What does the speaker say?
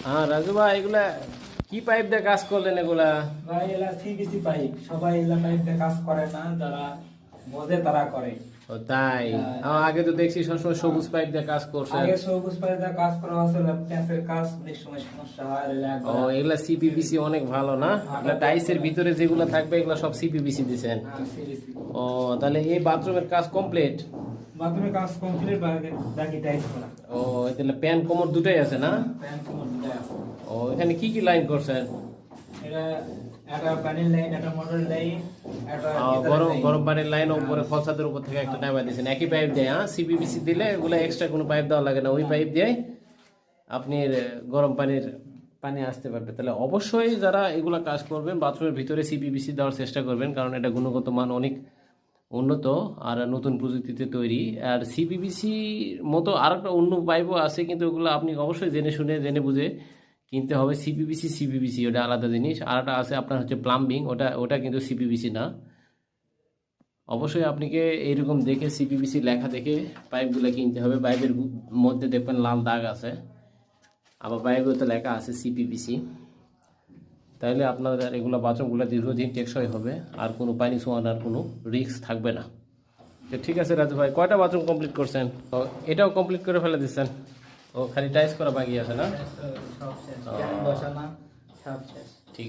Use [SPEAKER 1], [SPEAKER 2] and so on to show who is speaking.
[SPEAKER 1] হ্যাঁ রাজু ভাই, এগুলা কি পাইপ দিয়ে কাজ করলেন এগুলা?
[SPEAKER 2] ভাই এলা সিবিসি পাইপ, সবাই এলা পাইপ দিয়ে কাজ করে না, যারা বোঝে তারা করে।
[SPEAKER 1] ও তাই? আগে তো দেখছি সবসময় সবুজ পাইপ দিয়ে কাজ করছেন।
[SPEAKER 2] আগে সবুজ পাইপ দিয়ে কাজ করা হচ্ছে, প্যাঁচের কাজ অনেক সময় সমস্যা হয়, এলা
[SPEAKER 1] ও
[SPEAKER 2] একবার
[SPEAKER 1] এগুলা সিপিবিসি অনেক ভালো না? এগুলা টাইলসের ভিতরে যেগুলো থাকবে এগুলা সব সিপিবিসি দিছেন।
[SPEAKER 2] সিবিসি।
[SPEAKER 1] ও তাহলে এই বাথরুমের কাজ কমপ্লিট?
[SPEAKER 2] বাথরুমের কাজ কমপ্লিট, বাকি টাইলস করা।
[SPEAKER 1] ও তাহলে প্যান কোমর দুটাই আছে না?
[SPEAKER 2] প্যান্ট কোমর দুটাই আছে।
[SPEAKER 1] ও এখানে কি কি লাইন করছেন?
[SPEAKER 2] এটা একটা পানির লাইন, একটা মোটর লাইন, একটা গিজারের
[SPEAKER 1] গরম
[SPEAKER 2] লাইন।
[SPEAKER 1] গরম পানির লাইন উপরে ফলসাদের উপর থেকে একটা টাইবা দিয়েছেন, একই পাইপ দিয়ে। হ্যাঁ, সিপিবিসি দিলে এগুলো এক্সট্রা কোনো পাইপ দেওয়া লাগে না, ওই পাইপ দিয়ে আপনি গরম পানি আসতে পারবে। তাহলে অবশ্যই যারা এগুলা কাজ করবেন বাথরুমের ভিতরে সিপিবিসি দেওয়ার চেষ্টা করবেন, কারণ এটা গুণগত মান অনেক উন্নত আর নতুন প্রযুক্তিতে তৈরি। আর সিপিবিসি মতো আর একটা অন্য পাইপও আছে, কিন্তু ওগুলো আপনি অবশ্যই জেনে শুনে জেনে বুঝে কিনতে হবে। সিপিবিসি ওটা আলাদা জিনিস। আর একটা আছে আপনার হচ্ছে প্লাম্বিং, ওটা ওটা কিন্তু সিপিবিসি না। অবশ্যই আপনাকে এইরকম দেখে সিপিবিসি লেখা দেখে পাইপগুলো কিনতে হবে। পাইপের মধ্যে দেখবেন লাল দাগ আছে, আবার পাইপগুলোতে লেখা আছে সিপিবিসি। তাহলে আপনাদের এগুলো বাথরুমগুলো দীর্ঘদিন টেকসই হবে, আর কোনো পানি ছোঁয়ানোর কোনো রিস্ক থাকবে না। তো ঠিক আছে রাজু ভাই, কয়টা বাথরুম কমপ্লিট করছেন? তো এটাও কমপ্লিট করে ফেলে দিচ্ছেন? ও খালি টাইস করা বাকি আছে না?
[SPEAKER 2] সব শেষ, ফ্যান বসানো সব শেষ।
[SPEAKER 1] ঠিক।